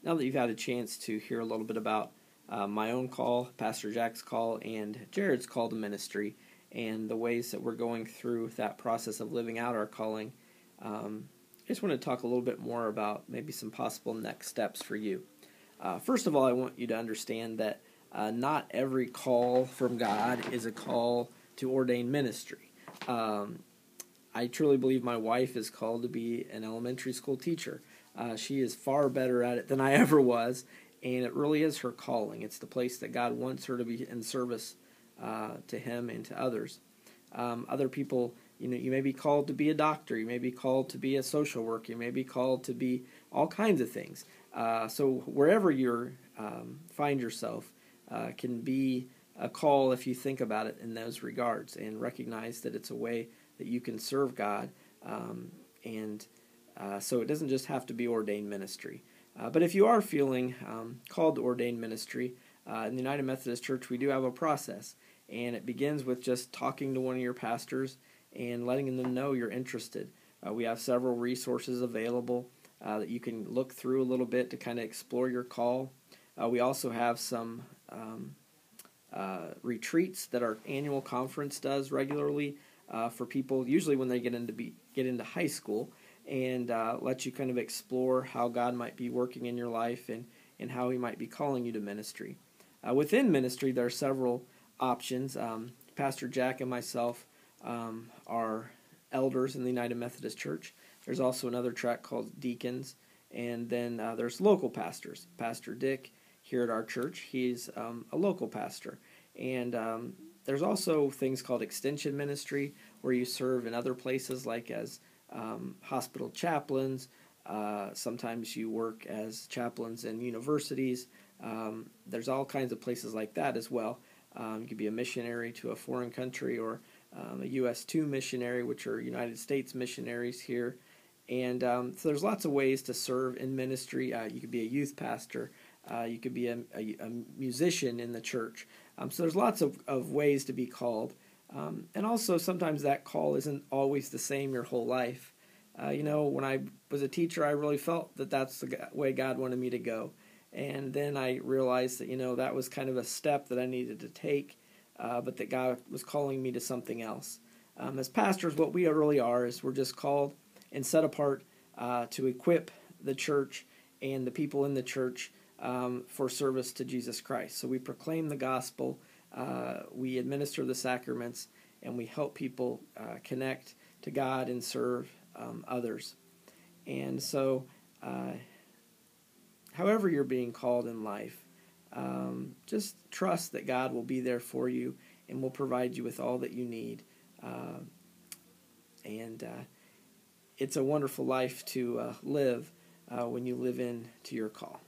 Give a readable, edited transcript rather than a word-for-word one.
now that you've had a chance to hear a little bit about my own call, Pastor Jack's call, and Jared's call to ministry, and the ways that we're going through that process of living out our calling, I just want to talk a little bit more about maybe some possible next steps for you. First of all, I want you to understand that not every call from God is a call to ordained ministry. I truly believe my wife is called to be an elementary school teacher. She is far better at it than I ever was, and it really is her calling. It's the place that God wants her to be in service to Him and to others. Other people, you may be called to be a doctor, you may be called to be a social worker, you may be called to be all kinds of things. So wherever you find yourself can be a call if you think about it in those regards and recognize that it's a way that you can serve God, so it doesn't just have to be ordained ministry. But if you are feeling called to ordained ministry, in the United Methodist Church we do have a process, and it begins with just talking to one of your pastors and letting them know you're interested. We have several resources available that you can look through a little bit to kind of explore your call. We also have some retreats that our annual conference does regularly for people, usually when they get into high school, and let you kind of explore how God might be working in your life and how He might be calling you to ministry. Within ministry, there are several options. Pastor Jack and myself are elders in the United Methodist Church. There's also another track called deacons, and then there's local pastors. Pastor Dick here at our church, he's a local pastor. And there's also things called extension ministry, where you serve in other places like as hospital chaplains. Sometimes you work as chaplains in universities. There's all kinds of places like that as well. You could be a missionary to a foreign country, or a U.S. 2 missionary, which are United States missionaries here. And so there's lots of ways to serve in ministry. You could be a youth pastor. You could be a musician in the church. So there's lots of ways to be called. And also sometimes that call isn't always the same your whole life. When I was a teacher, I really felt that that's the way God wanted me to go. And then I realized that, that was kind of a step that I needed to take, but that God was calling me to something else. As pastors, what we really are is we're just called and set apart to equip the church and the people in the church for service to Jesus Christ. So we proclaim the gospel, we administer the sacraments, and we help people connect to God and serve others. And so, however you're being called in life, just trust that God will be there for you and will provide you with all that you need. It's a wonderful life to live when you live into your call.